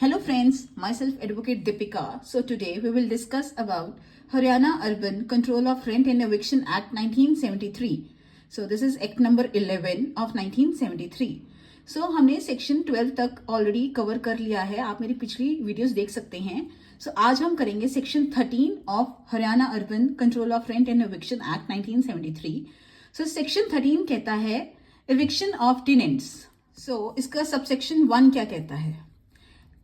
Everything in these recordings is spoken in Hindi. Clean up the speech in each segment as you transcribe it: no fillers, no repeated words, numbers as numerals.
Hello friends, myself Advocate Deepika. So today we will discuss about Haryana Urban Control of Rent and Eviction Act 1973. So this is Act number 11 of 1973. So हमने सेक्शन 12 तक ऑलरेडी कवर कर लिया है, आप मेरी पिछली वीडियोस देख सकते हैं. सो आज हम करेंगे section 13 of Haryana urban control of rent and eviction act 1973. So section 13 कहता है एविक्शन ऑफ टेनेंट्स. सो इसका सबसेक्शन 1 क्या कहता है?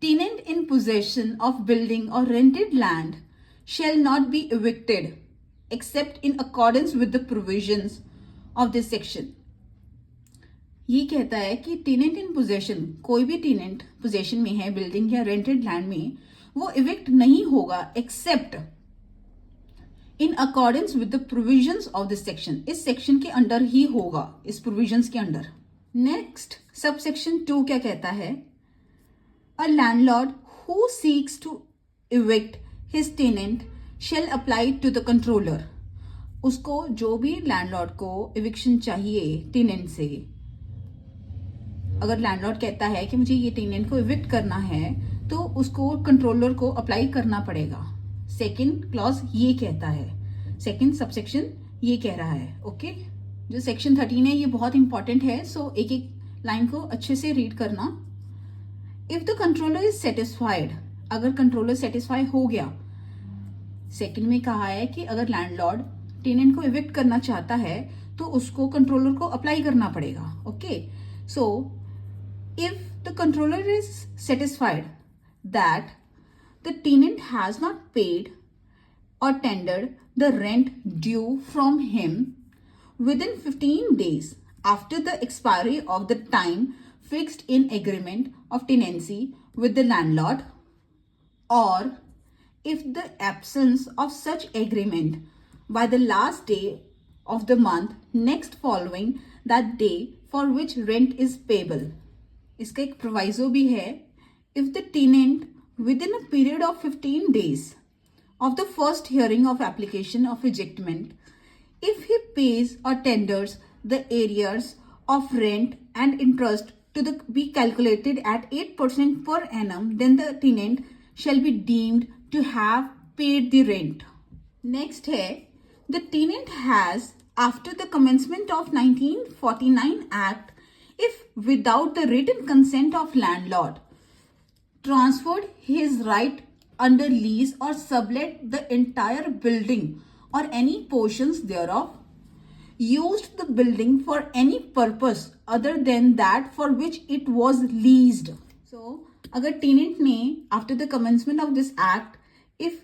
Tenant in possession of building or rented land shall not be evicted except in accordance with the provisions of this section. ये कहता है कि टेनेंट इन पोजेशन, कोई भी टेनेंट पोजेशन में है बिल्डिंग या रेंटेड लैंड में, वो इविक्ट नहीं होगा accept in accordance with the provisions of this section. इस सेक्शन के अंडर ही होगा, इस प्रोविजंस के अंडर. नेक्स्ट सब सेक्शन 2 क्या कहता है? A landlord who seeks to evict his tenant shall apply to the controller. उसको जो भी लैंडलॉर्ड को eviction चाहिए टेनेंट से, अगर लैंडलॉर्ड कहता है कि मुझे ये टेनेंट को evict करना है तो उसको कंट्रोलर को अप्लाई करना पड़ेगा. सेकेंड क्लॉज ये कहता है, सेकेंड सबसेक्शन ये कह रहा है. ओके, जो सेक्शन 13 है ये बहुत इंपॉर्टेंट है. सो एक एक लाइन को अच्छे से रीड करना. If the controller is satisfied, अगर कंट्रोलर सेटिस्फाई हो गया, सेकंड में कहा है कि अगर लैंडलॉर्ड टेनेंट को इविक्ट करना चाहता है तो उसको कंट्रोलर को अप्लाई करना पड़ेगा. Okay, so if the controller is satisfied that the tenant has not paid or tendered the rent due from him within 15 days after the expiry of the time fixed in agreement of tenancy with the landlord, or if the absence of such agreement by the last day of the month next following that day for which rent is payable. इसका एक प्रोवाइजो भी है. If the tenant within a period of 15 days of the first hearing of application of ejectment, if he pays or tenders the arrears of rent and interest to be calculated at 8% per annum, then the tenant shall be deemed to have paid the rent. Next है, the tenant has, after the commencement of 1949 Act, if without the written consent of landlord, transferred his right under lease or sublet the entire building or any portions thereof, used the building for any purpose other than that for which it was leased. So अगर टेनेंट ने after the commencement of this act, if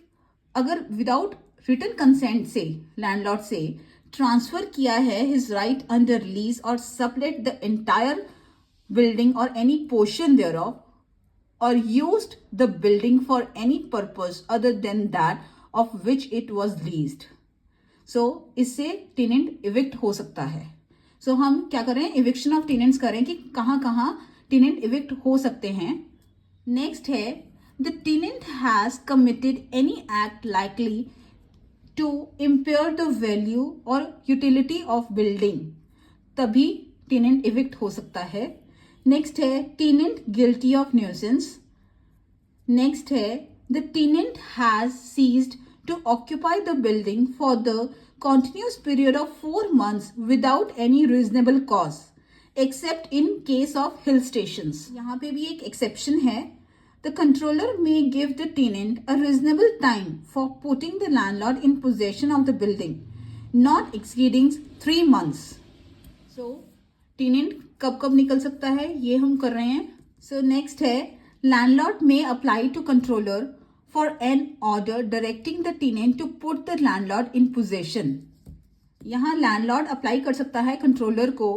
अगर विदाउट रिटन कंसेंट से लैंडलॉर्ड से ट्रांसफर किया है हिज राइट अंडर लीज और सबलेट द एंटायर बिल्डिंग और एनी पोर्शन देयर ऑफ, और used the building for any purpose other than that of which it was leased, so इससे टेनेंट इविक्ट हो सकता है. सो हम क्या करें, इविक्शन ऑफ टेनेंट्स करें कि कहाँ कहाँ टेनेंट इविक्ट हो सकते हैं. नेक्स्ट है, the tenant has committed any act likely to impair the value और यूटिलिटी ऑफ बिल्डिंग, तभी टेनेंट इविक्ट हो सकता है. नेक्स्ट है, tenant guilty of nuisance. Next है, the tenant has ceased to occupy the building for the continuous period of 4 months without any reasonable cause except in case of hill stations. यहाँ पे भी एक exception है. The controller may give the tenant a reasonable time for putting the landlord in possession of the building, not exceeding 3 months. So tenant कब कब निकल सकता है ये हम कर रहे हैं. So next है, landlord may apply to controller for an order directing the tenant to put the landlord in possession. यहाँ लैंडलॉर्ड अप्लाई कर सकता है कंट्रोलर को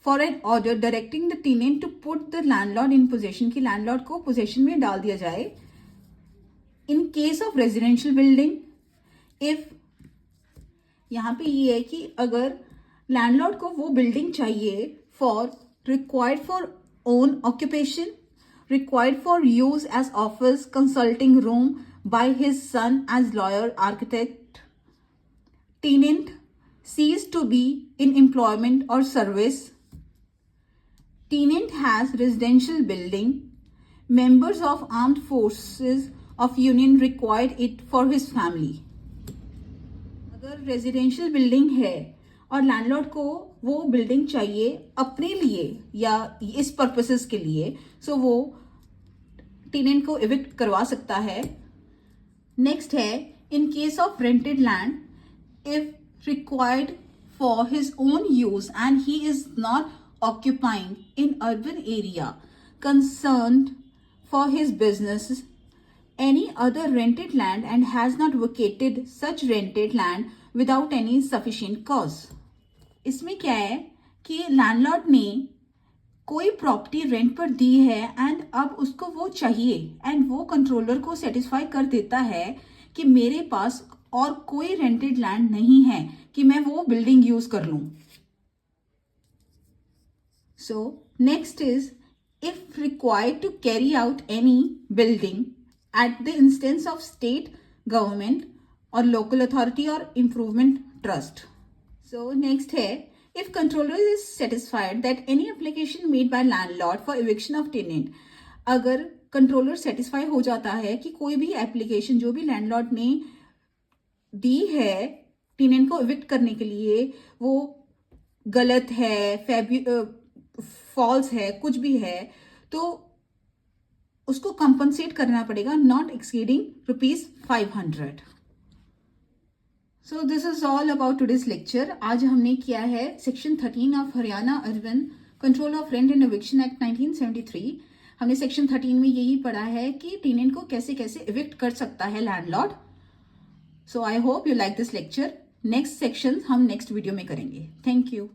for an order directing the tenant to put the landlord in possession, की लैंडलॉर्ड को पोजेशन में डाल दिया जाए. In case of residential building, if यहाँ पे ये है कि अगर लैंडलॉर्ड को वो बिल्डिंग चाहिए for required for own occupation, required for use as office consulting room by his son as lawyer architect, tenant ceased to be in employment or service, tenant has residential building members of armed forces of union required it for his family. अगर रेजिडेंशियल बिल्डिंग है और लैंडलॉर्ड को वो बिल्डिंग चाहिए अपने लिए या इस पर्पसेस के लिए, सो वो टेनेंट को एविक्ट करवा सकता है. नेक्स्ट है, इन case of rented land, if required for his own use and he is not occupying in urban area concerned for his business any other rented land and has not vacated such rented land without any sufficient cause. इसमें क्या है कि लैंडलॉर्ड ने कोई प्रॉपर्टी रेंट पर दी है एंड अब उसको वो चाहिए एंड वो कंट्रोलर को सेटिस्फाई कर देता है कि मेरे पास और कोई रेंटेड लैंड नहीं है कि मैं वो बिल्डिंग यूज कर लूं. So next is, if required to carry out any building at the instance of state government or local authority or improvement trust. So next है, if controller is satisfied that any application made by landlord for eviction of tenant, अगर कंट्रोलर सेटिस्फाई हो जाता है कि कोई भी एप्लीकेशन जो भी लैंडलॉर्ड ने दी है टेनेंट को एविक्ट करने के लिए वो गलत है, फॉल्स है, कुछ भी है, तो उसको कंपनसेट करना पड़ेगा not exceeding ₹500. So this is all about today's lecture. आज हमने किया है section 13 of Haryana urban control of rent and eviction act 1973. हमने सेक्शन 13 में यही पढ़ा है कि टेनेंट को कैसे कैसे एविक्ट कर सकता है landlord. So I hope you like this lecture. Next section हम नेक्स्ट वीडियो में करेंगे. Thank you.